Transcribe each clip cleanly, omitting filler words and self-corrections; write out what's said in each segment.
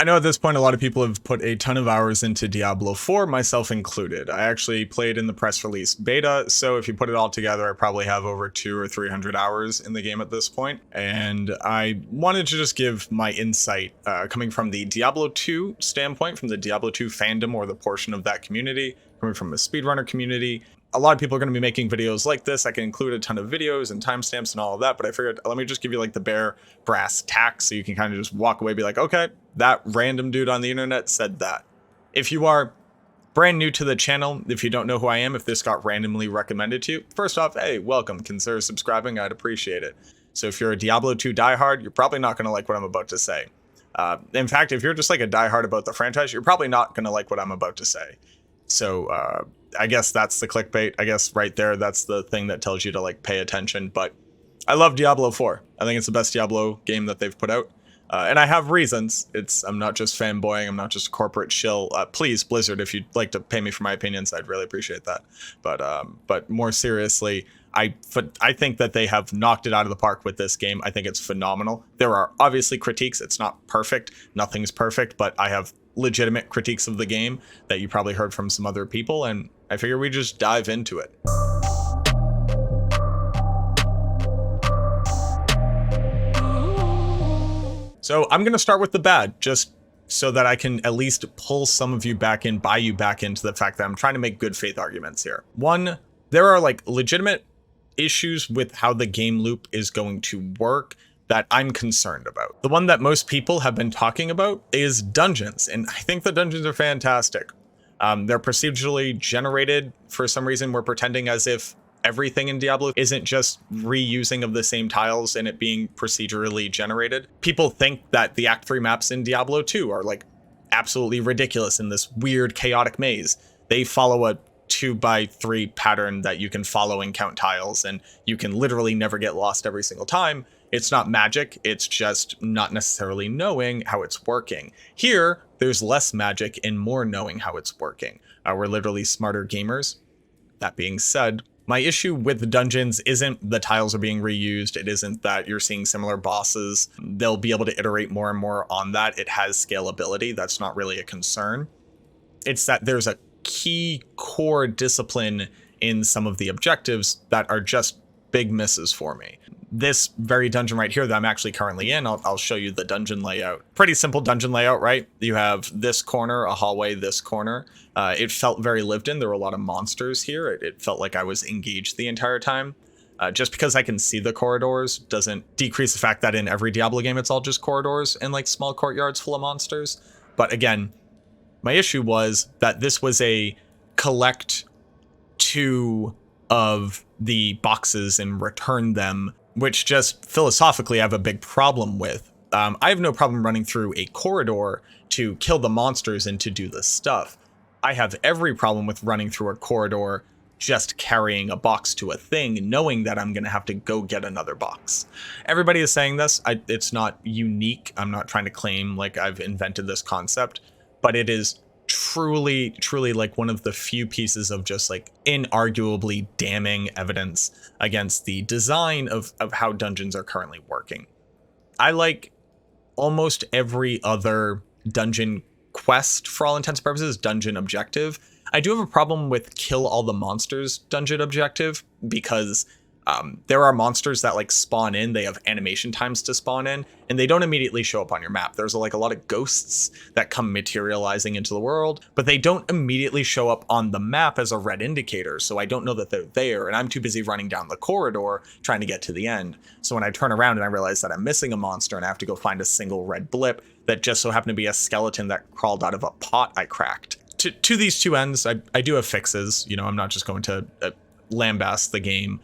I know at this point a lot of people have put a ton of hours into Diablo 4, myself included. I actually played in the press release beta, so if you put it all together, I probably have over 200 or 300 hours in the game at this point. And I wanted to just give my insight coming from the Diablo 2 standpoint, from the Diablo 2 fandom or the portion of that community, coming from a speedrunner community. A lot of people are going to be making videos like this. I can include a ton of videos and timestamps and all of that, but I figured let me just give you like the bare brass tacks so you can kind of just walk away and be like, okay, that random dude on the internet said that. If you are brand new to the channel, if you don't know who I am, if this got randomly recommended to you, first off, hey, welcome, consider subscribing, I'd appreciate it. So if you're a Diablo 2 diehard, you're probably not going to like what I'm about to say. In fact, if you're just like a diehard about the franchise, you're probably not going to like what I'm about to say. So I guess that's the clickbait. I guess right there, that's the thing that tells you to like pay attention. But I love Diablo 4. I think it's the best Diablo game that they've put out. And I have reasons. I'm not just fanboying. I'm not just a corporate shill. Please, Blizzard, if you'd like to pay me for my opinions, I'd really appreciate that. But more seriously, I think that they have knocked it out of the park with this game. I think it's phenomenal. There are obviously critiques. It's not perfect. Nothing's perfect, but I have legitimate critiques of the game that you probably heard from some other people, and I figure we just dive into it. So I'm going to start with the bad, just so that I can at least pull some of you back in, buy you back into the fact that I'm trying to make good faith arguments here. One, there are like legitimate issues with how the game loop is going to work that I'm concerned about. The one that most people have been talking about is dungeons, and I think the dungeons are fantastic. They're procedurally generated. For some reason, we're pretending as if everything in Diablo isn't just reusing of the same tiles and it being procedurally generated. People think that the Act 3 maps in Diablo 2 are like absolutely ridiculous in this weird chaotic maze. They follow a 2x3 pattern that you can follow and count tiles, and you can literally never get lost every single time. It's not magic, it's just not necessarily knowing how it's working. Here, there's less magic and more knowing how it's working. We're literally smarter gamers. That being said, my issue with the dungeons isn't the tiles are being reused. It isn't that you're seeing similar bosses. They'll be able to iterate more and more on that. It has scalability. That's not really a concern. It's that there's a key core discipline in some of the objectives that are just big misses for me. This very dungeon right here that I'm actually currently in, I'll show you the dungeon layout. Pretty simple dungeon layout, right? You have this corner, a hallway, this corner. It felt very lived in. There were a lot of monsters here. It felt like I was engaged the entire time. Just because I can see the corridors doesn't decrease the fact that in every Diablo game, it's all just corridors and like small courtyards full of monsters. But again, my issue was that this was a collect 2 of the boxes and return them, which just philosophically I have a big problem with. I have no problem running through a corridor to kill the monsters and to do this stuff. I have every problem with running through a corridor just carrying a box to a thing, knowing that I'm going to have to go get another box. Everybody is saying this. It's not unique. I'm not trying to claim like I've invented this concept, but it is truly like one of the few pieces of just like inarguably damning evidence against the design of how dungeons are currently working. I like almost every other dungeon quest, for all intents and purposes, dungeon objective. I do have a problem with kill all the monsters dungeon objective because there are monsters that like spawn in, they have animation times to spawn in, and they don't immediately show up on your map. There's like a lot of ghosts that come materializing into the world, but they don't immediately show up on the map as a red indicator, so I don't know that they're there, and I'm too busy running down the corridor trying to get to the end. So when I turn around and I realize that I'm missing a monster and I have to go find a single red blip that just so happened to be a skeleton that crawled out of a pot I cracked. To these two ends, I do have fixes. You know, I'm not just going to lambast the game.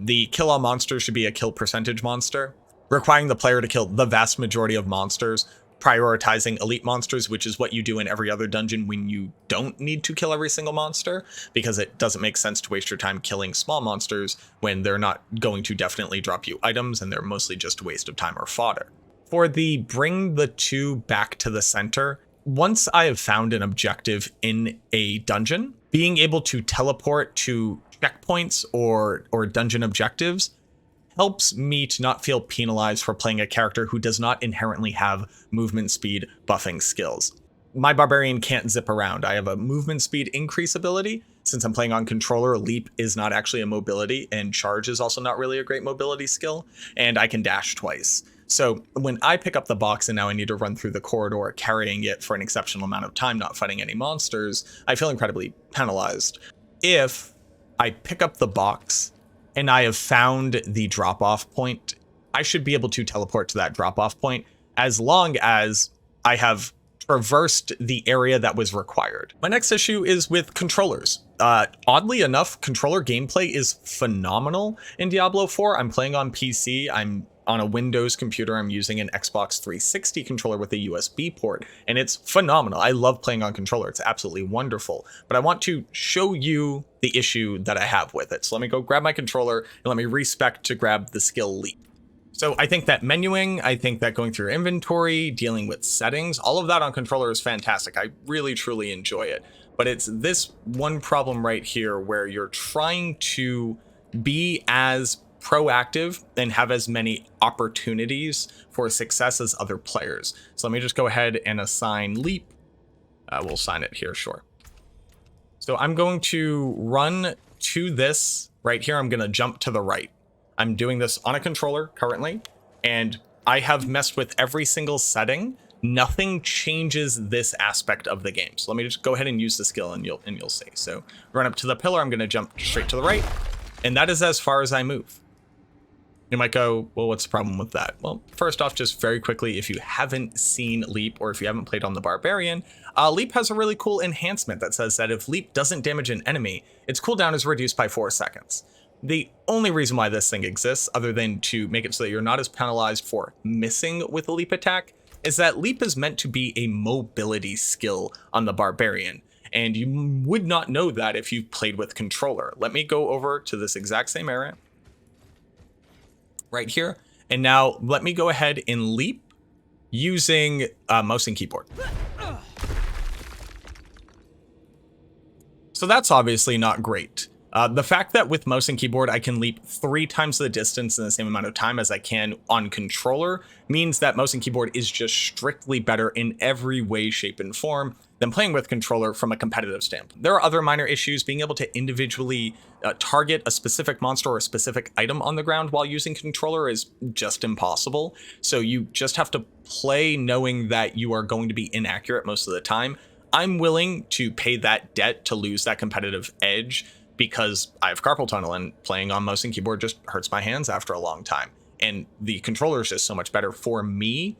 The kill all monsters should be a kill percentage monster, requiring the player to kill the vast majority of monsters, prioritizing elite monsters, which is what you do in every other dungeon when you don't need to kill every single monster, because it doesn't make sense to waste your time killing small monsters when they're not going to definitely drop you items and they're mostly just a waste of time or fodder. For the bring the two back to the center, once I have found an objective in a dungeon, being able to teleport to checkpoints or dungeon objectives helps me to not feel penalized for playing a character who does not inherently have movement speed buffing skills. My Barbarian can't zip around. I have a movement speed increase ability. Since I'm playing on controller, leap is not actually a mobility, and charge is also not really a great mobility skill, and I can dash twice. So when I pick up the box and now I need to run through the corridor carrying it for an exceptional amount of time, not fighting any monsters, I feel incredibly penalized. If I pick up the box and I have found the drop-off point, I should be able to teleport to that drop-off point as long as I have traversed the area that was required. My next issue is with controllers. Oddly enough, controller gameplay is phenomenal in Diablo 4. I'm playing on PC. I'm on a Windows computer. I'm using an Xbox 360 controller with a USB port, and it's phenomenal. I love playing on controller. It's absolutely wonderful. But I want to show you the issue that I have with it. So let me go grab my controller and let me respec to grab the skill leap. So I think that menuing, I think that going through your inventory, dealing with settings, all of that on controller is fantastic. I really, truly enjoy it. But it's this one problem right here where you're trying to be as proactive and have as many opportunities for success as other players. So let me just go ahead and assign leap. We'll assign it here, sure. So I'm going to run to this right here. I'm going to jump to the right. I'm doing this on a controller currently, and I have messed with every single setting. Nothing changes this aspect of the game. So let me just go ahead and use the skill and you'll see. So run up to the pillar, I'm going to jump straight to the right, and that is as far as I move. You might go, well, what's the problem with that? Well, first off, just very quickly, if you haven't seen Leap or if you haven't played on the Barbarian, Leap has a really cool enhancement that says that if Leap doesn't damage an enemy, its cooldown is reduced by 4 seconds. The only reason why this thing exists, other than to make it so that you're not as penalized for missing with a Leap attack, is that Leap is meant to be a mobility skill on the Barbarian. And you would not know that if you've played with controller. Let me go over to this exact same area right here. And now let me go ahead and leap using mouse and keyboard. So that's obviously not great. The fact that with mouse and keyboard I can leap 3 times the distance in the same amount of time as I can on controller means that mouse and keyboard is just strictly better in every way, shape, and form than playing with controller from a competitive standpoint. There are other minor issues. Being able to individually target a specific monster or a specific item on the ground while using controller is just impossible. So you just have to play knowing that you are going to be inaccurate most of the time. I'm willing to pay that debt to lose that competitive edge because I have carpal tunnel and playing on mouse and keyboard just hurts my hands after a long time. And the controller is just so much better for me.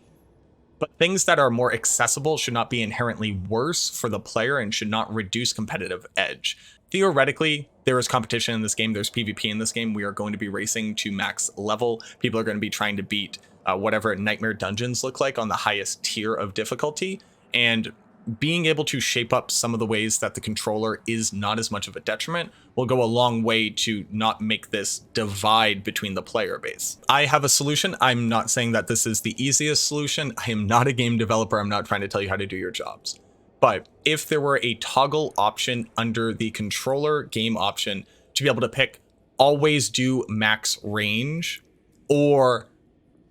But things that are more accessible should not be inherently worse for the player and should not reduce competitive edge. Theoretically, there is competition in this game. There's PvP in this game. We are going to be racing to max level. People are going to be trying to beat whatever nightmare dungeons look like on the highest tier of difficulty. And being able to shape up some of the ways that the controller is not as much of a detriment will go a long way to not make this divide between the player base. I have a solution. I'm not saying that this is the easiest solution. I am not a game developer. I'm not trying to tell you how to do your jobs. But if there were a toggle option under the controller game option to be able to pick always do max range or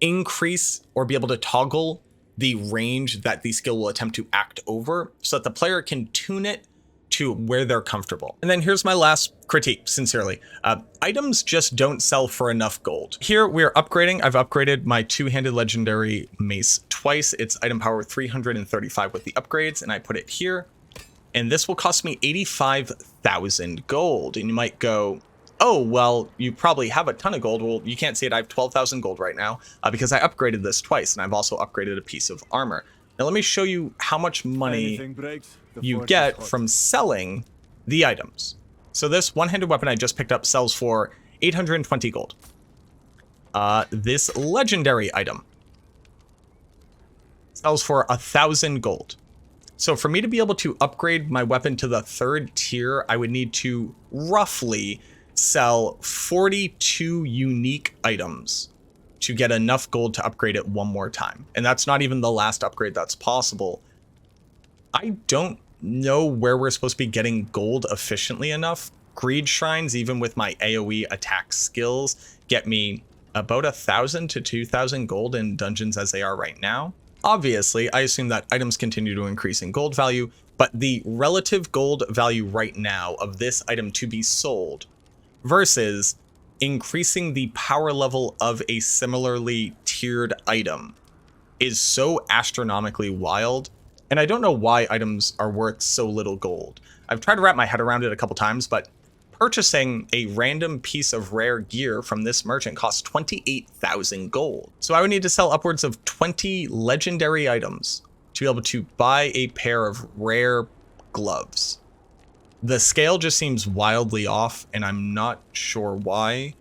increase or be able to toggle the range that the skill will attempt to act over so that the player can tune it to where they're comfortable. And then here's my last critique, sincerely. Items just don't sell for enough gold. Here we're upgrading. I've upgraded my 2-handed legendary mace twice. It's item power 335 with the upgrades, and I put it here. And this will cost me 85,000 gold. And you might go, oh, well, you probably have a ton of gold. Well, you can't see it. I have 12,000 gold right now because I upgraded this twice, and I've also upgraded a piece of armor. Now, let me show you how much money you get from selling the items. So this one-handed weapon I just picked up sells for 820 gold. This legendary item sells for 1,000 gold. So for me to be able to upgrade my weapon to the 3rd tier, I would need to roughly sell 42 unique items to get enough gold to upgrade it one more time. And that's not even the last upgrade that's possible. I don't know where we're supposed to be getting gold efficiently enough. Greed shrines, even with my AoE attack skills, get me about 1,000 to 2,000 gold in dungeons as they are right now. Obviously, I assume that items continue to increase in gold value, but the relative gold value right now of this item to be sold versus increasing the power level of a similarly tiered item is so astronomically wild. And I don't know why items are worth so little gold. I've tried to wrap my head around it a couple times, but purchasing a random piece of rare gear from this merchant costs 28,000 gold. So I would need to sell upwards of 20 legendary items to be able to buy a pair of rare gloves. The scale just seems wildly off, and I'm not sure why.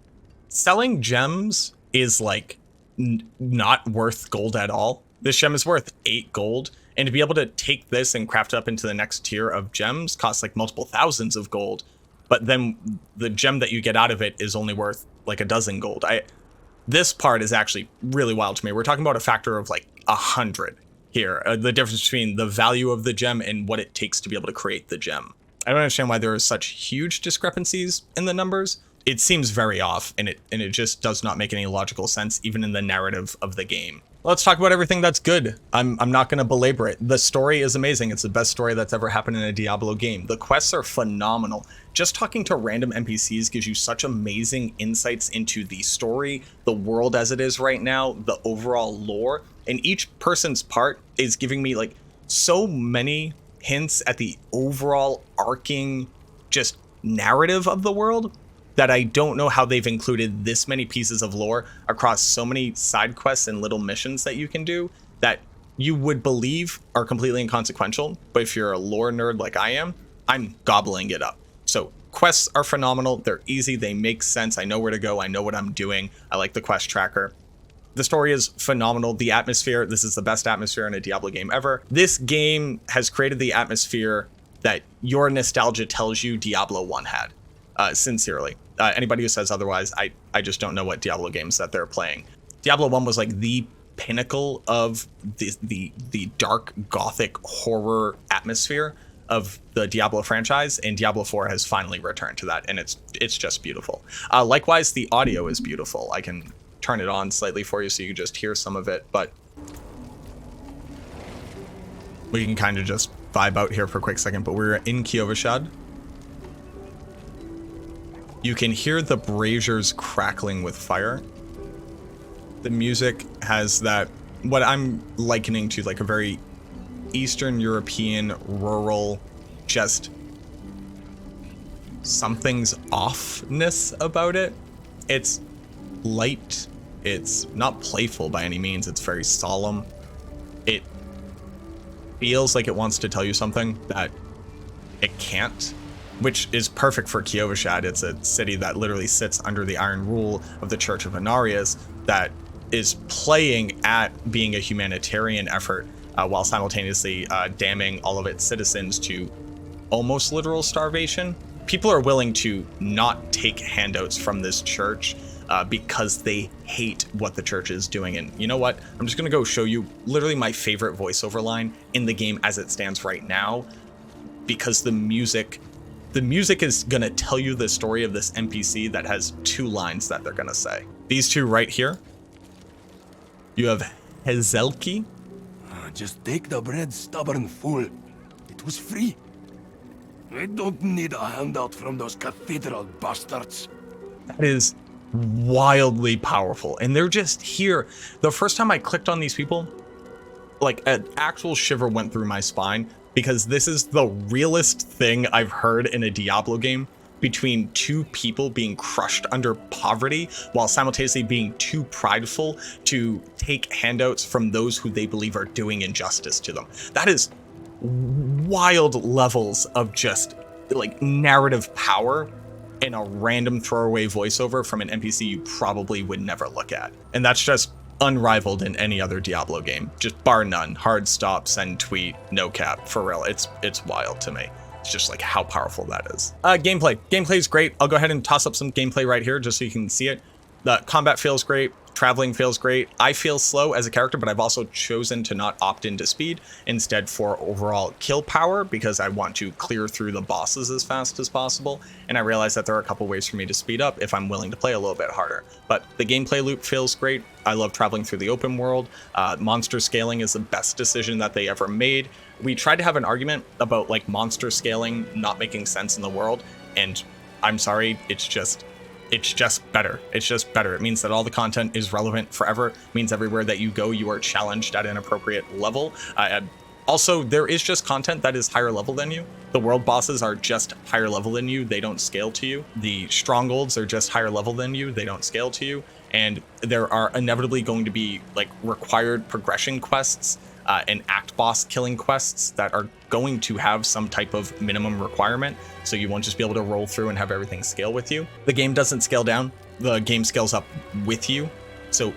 Selling gems is like not worth gold at all. This gem is worth 8 gold, and to be able to take this and craft it up into the next tier of gems costs like multiple thousands of gold. But then the gem that you get out of it is only worth like a dozen gold. This part is actually really wild to me. We're talking about a factor of like 100 here. The difference between the value of the gem and what it takes to be able to create the gem. I don't understand why there are such huge discrepancies in the numbers. It seems very off, and it just does not make any logical sense, even in the narrative of the game. Let's talk about everything that's good. I'm not going to belabor it. The story is amazing. It's the best story that's ever happened in a Diablo game. The quests are phenomenal. Just talking to random NPCs gives you such amazing insights into the story, the world as it is right now, the overall lore, and each person's part is giving me like so many hints at the overall arcing just narrative of the world that I don't know how they've included this many pieces of lore across so many side quests and little missions that you can do that you would believe are completely inconsequential. But if you're a lore nerd like I am, I'm gobbling it up. So quests are phenomenal. They're easy. They make sense. I know where to go. I know what I'm doing. I like the quest tracker. The story is phenomenal. The atmosphere, this is the best atmosphere in a Diablo game ever. This game has created the atmosphere that your nostalgia tells you Diablo 1 had. Sincerely. Anybody who says otherwise, I just don't know what Diablo games that they're playing. Diablo 1 was like the pinnacle of the dark gothic horror atmosphere of the Diablo franchise, and Diablo 4 has finally returned to that, and it's just beautiful. Likewise, the audio is beautiful. I can turn it on slightly for you so you can just hear some of it, but we can kind of just vibe out here for a quick second. But we're in Kyovashad. You can hear the braziers crackling with fire. The music has that, what I'm likening to like a very Eastern European rural, just something's offness about it. It's light. It's not playful by any means. It's very solemn. It feels like it wants to tell you something that it can't, which is perfect for Kyovashad. It's a city that literally sits under the iron rule of the Church of Inarius that is playing at being a humanitarian effort while simultaneously damning all of its citizens to almost literal starvation. People are willing to not take handouts from this church because they hate what the church is doing. And you know what? I'm just going to go show you literally my favorite voiceover line in the game as it stands right now, because the music is going to tell you the story of this NPC that has 2 lines that they're going to say. These 2 right here. You have Hezelki. Just take the bread, stubborn fool. It was free. I don't need a handout from those cathedral bastards. That is wildly powerful. And they're just here. The first time I clicked on these people, like an actual shiver went through my spine, because this is the realest thing I've heard in a Diablo game, between 2 people being crushed under poverty while simultaneously being too prideful to take handouts from those who they believe are doing injustice to them. That is wild levels of just like narrative power in a random throwaway voiceover from an NPC you probably would never look at. And that's just unrivaled in any other Diablo game, just bar none. Hard stop, send tweet, no cap, for real. It's wild to me. It's just like how powerful that is. Gameplay is great. I'll go ahead and toss up some gameplay right here just so you can see it. The combat feels great. traveling feels great. I feel slow as a character, but I've also chosen to not opt into speed, instead for overall kill power, because I want to clear through the bosses as fast as possible. And I realize that there are a couple ways for me to speed up if I'm willing to play a little bit harder. But the gameplay loop feels great. I love traveling through the open world. Monster scaling is the best decision that they ever made. We tried to have an argument about like monster scaling not making sense in the world, and I'm sorry, it's just better. It's just better. It means that all the content is relevant forever. It means everywhere that you go, you are challenged at an appropriate level. Also, there is just content that is higher level than you. The world bosses are just higher level than you. They don't scale to you. The strongholds are just higher level than you. They don't scale to you. And there are inevitably going to be like required progression quests and act boss killing quests that are going to have some type of minimum requirement, so you won't just be able to roll through and have everything scale with you. The game doesn't scale down, the game scales up with you. So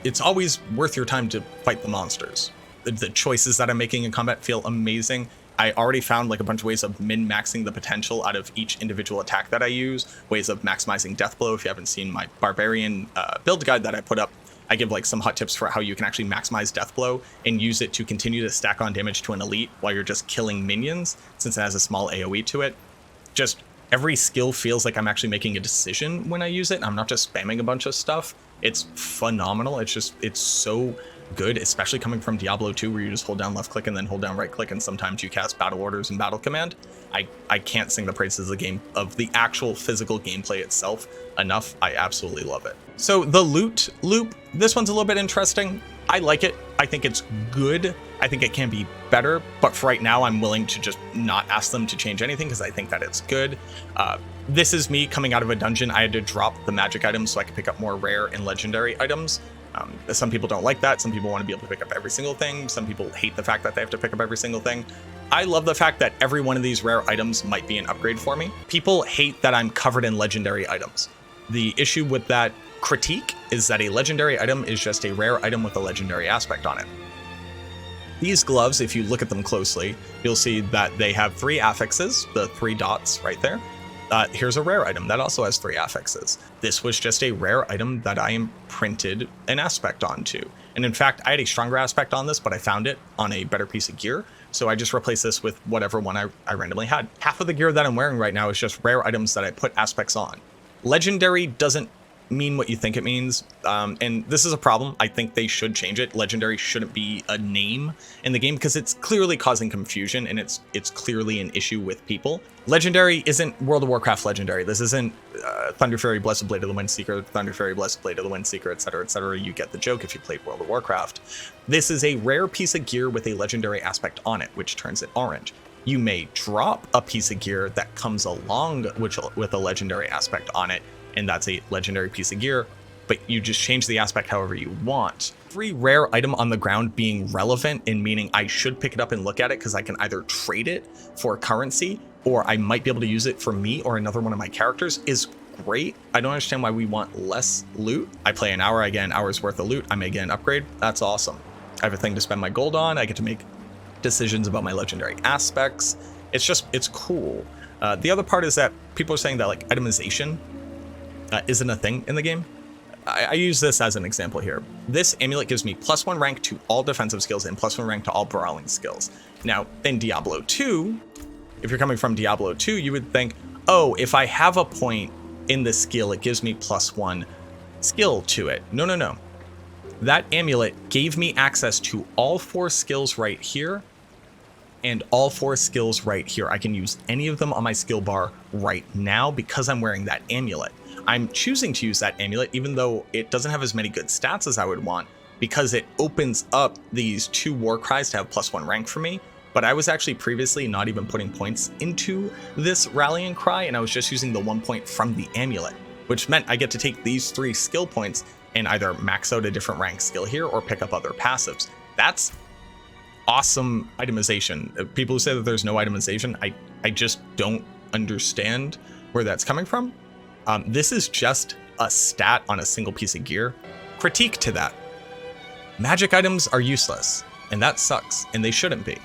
it's always worth your time to fight the monsters. The choices that I'm making in combat feel amazing. I already found like a bunch of ways of min-maxing the potential out of each individual attack that I use, ways of maximizing death blow. If you haven't seen my Barbarian build guide that I put up, I give like some hot tips for how you can actually maximize death blow and use it to continue to stack on damage to an elite while you're just killing minions, since it has a small AoE to it. Just every skill feels like I'm actually making a decision when I use it. I'm not just spamming a bunch of stuff. It's phenomenal. It's so good, especially coming from Diablo 2, where you just hold down left click and then hold down right click, and sometimes you cast battle orders and battle command. I can't sing the praises of the actual physical gameplay itself enough. I absolutely love it. So the loot loop, this one's a little bit interesting. I like it. I think it's good. I think it can be better, but for right now, I'm willing to just not ask them to change anything because I think that it's good. This is me coming out of a dungeon. I had to drop the magic items so I could pick up more rare and legendary items. Some people don't like that. Some people want to be able to pick up every single thing. Some people hate the fact that they have to pick up every single thing. I love the fact that every one of these rare items might be an upgrade for me. People hate that I'm covered in legendary items. The issue with that critique is that a legendary item is just a rare item with a legendary aspect on it. These gloves, if you look at them closely, you'll see that they have 3 affixes, the 3 dots right there. Here's a rare item that also has 3 affixes. This was just a rare item that I imprinted an aspect onto. And in fact, I had a stronger aspect on this, but I found it on a better piece of gear. So I just replaced this with whatever one I randomly had. Half of the gear that I'm wearing right now is just rare items that I put aspects on. Legendary doesn't mean what you think it means, and this is a problem. I think they should change it. Legendary shouldn't be a name in the game because it's clearly causing confusion, and it's clearly an issue with people. Legendary isn't World of Warcraft legendary. This isn't Thunder Fury, Blessed Blade of the Windseeker, Thunder Fury, Blessed Blade of the Windseeker, etc., etc. You get the joke if you played World of Warcraft. This is a rare piece of gear with a legendary aspect on it, which turns it orange. You may drop a piece of gear that comes along with a legendary aspect on it, and that's a legendary piece of gear, but you just change the aspect however you want. Every rare item on the ground being relevant in meaning I should pick it up and look at it because I can either trade it for currency or I might be able to use it for me or another one of my characters is great. I don't understand why we want less loot. I play an hour, I get an hour's worth of loot, I may get an upgrade. That's awesome. I have a thing to spend my gold on. I get to make decisions about my legendary aspects. It's cool. The other part is that people are saying that like itemization isn't a thing in the game. I use this as an example here. This amulet gives me +1 rank to all defensive skills and +1 rank to all brawling skills. Now, in Diablo 2, if you're coming from Diablo 2, you would think, oh, if I have a point in this skill, it gives me +1 skill to it. No, no, no. That amulet gave me access to all 4 skills right here and all 4 skills right here. I can use any of them on my skill bar right now because I'm wearing that amulet. I'm choosing to use that amulet even though it doesn't have as many good stats as I would want because it opens up these 2 war cries to have +1 rank for me. But I was actually previously not even putting points into this rallying cry, and I was just using the 1 point from the amulet, which meant I get to take these 3 skill points and either max out a different rank skill here or pick up other passives. That's awesome itemization. People who say that there's no itemization, I just don't understand where that's coming from. This is just a stat on a single piece of gear. Critique to that. Magic items are useless, and that sucks, and they shouldn't be.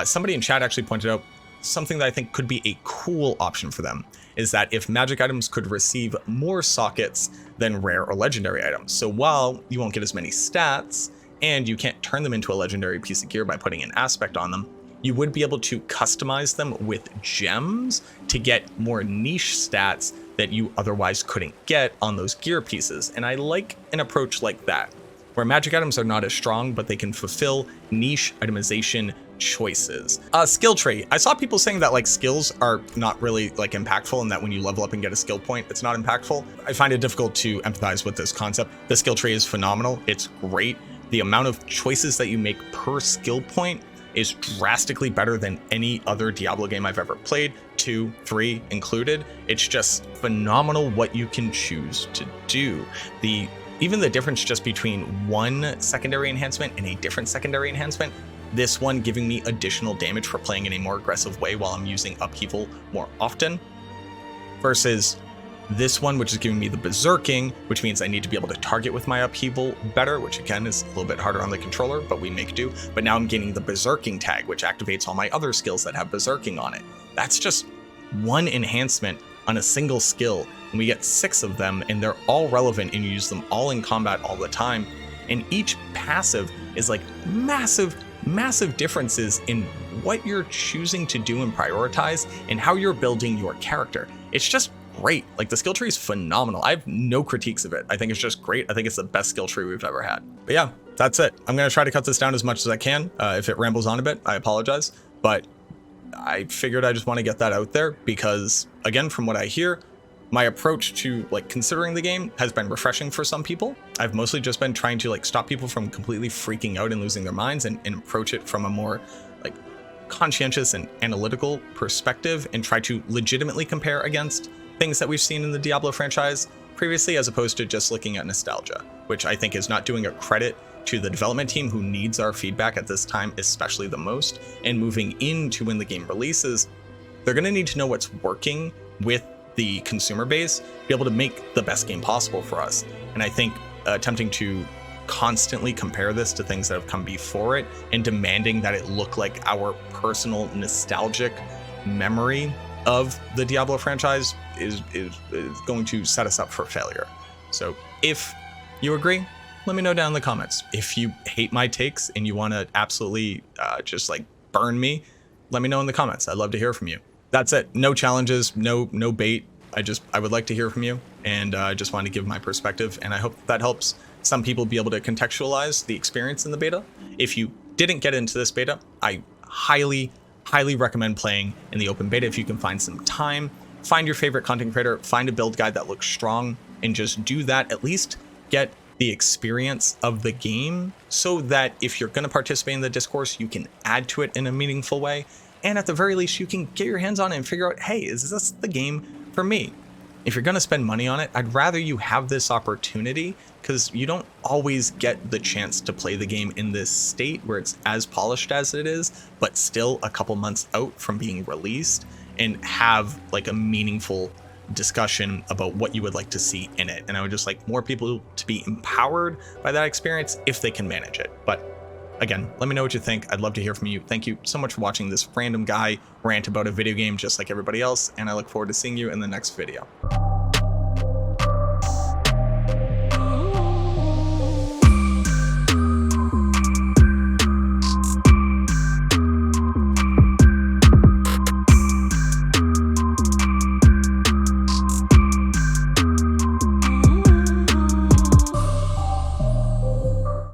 Somebody in chat actually pointed out something that I think could be a cool option for them is that if magic items could receive more sockets than rare or legendary items. So while you won't get as many stats and you can't turn them into a legendary piece of gear by putting an aspect on them, you would be able to customize them with gems to get more niche stats that you otherwise couldn't get on those gear pieces. And I like an approach like that, where magic items are not as strong, but they can fulfill niche itemization choices. Skill tree. I saw people saying that like skills are not really like impactful, and that when you level up and get a skill point, it's not impactful. I find it difficult to empathize with this concept. The skill tree is phenomenal. It's great. The amount of choices that you make per skill point is drastically better than any other Diablo game I've ever played, 2, 3 included. It's just phenomenal what you can choose to do. Even the difference just between one secondary enhancement and a different secondary enhancement, this one giving me additional damage for playing in a more aggressive way while I'm using Upheaval more often, versus this one, which is giving me the berserking, which means I need to be able to target with my Upheaval better, which again is a little bit harder on the controller, but we make do. But now I'm gaining the berserking tag, which activates all my other skills that have berserking on it. That's just one enhancement on a single skill, and we get 6 of them, and they're all relevant, and you use them all in combat all the time. And each passive is like massive differences in what you're choosing to do and prioritize and how you're building your character. It's just great. Like, the skill tree is phenomenal. I have no critiques of it. I think it's just great. I think it's the best skill tree we've ever had. But yeah, that's it. I'm going to try to cut this down as much as I can. If it rambles on a bit, I apologize. But I figured I just want to get that out there because, again, from what I hear, my approach to like considering the game has been refreshing for some people. I've mostly just been trying to like stop people from completely freaking out and losing their minds, and approach it from a more like conscientious and analytical perspective, and try to legitimately compare against things that we've seen in the Diablo franchise previously, as opposed to just looking at nostalgia, which I think is not doing a credit to the development team, who needs our feedback at this time, especially the most. And moving into when the game releases, they're going to need to know what's working with the consumer base, be able to make the best game possible for us. And I think attempting to constantly compare this to things that have come before it and demanding that it look like our personal nostalgic memory of the Diablo franchise is going to set us up for failure. So if you agree, let me know down in the comments. If you hate my takes and you want to absolutely just like burn me, let me know in the comments. I'd love to hear from you. That's it. No challenges, no bait. I would like to hear from you, and I just wanted to give my perspective, and I hope that helps some people be able to contextualize the experience in the beta. If you didn't get into this beta, I highly recommend playing in the open beta if you can find some time. Find your favorite content creator, find a build guide that looks strong, and just do that. At least get the experience of the game, so that if you're going to participate in the discourse, you can add to it in a meaningful way. And at the very least, you can get your hands on it and figure out, hey, is this the game for me? If you're going to spend money on it, I'd rather you have this opportunity, because you don't always get the chance to play the game in this state where it's as polished as it is, but still a couple months out from being released, and have like a meaningful discussion about what you would like to see in it. And I would just like more people to be empowered by that experience if they can manage it. But again, let me know what you think. I'd love to hear from you. Thank you so much for watching this random guy rant about a video game just like everybody else, and I look forward to seeing you in the next video.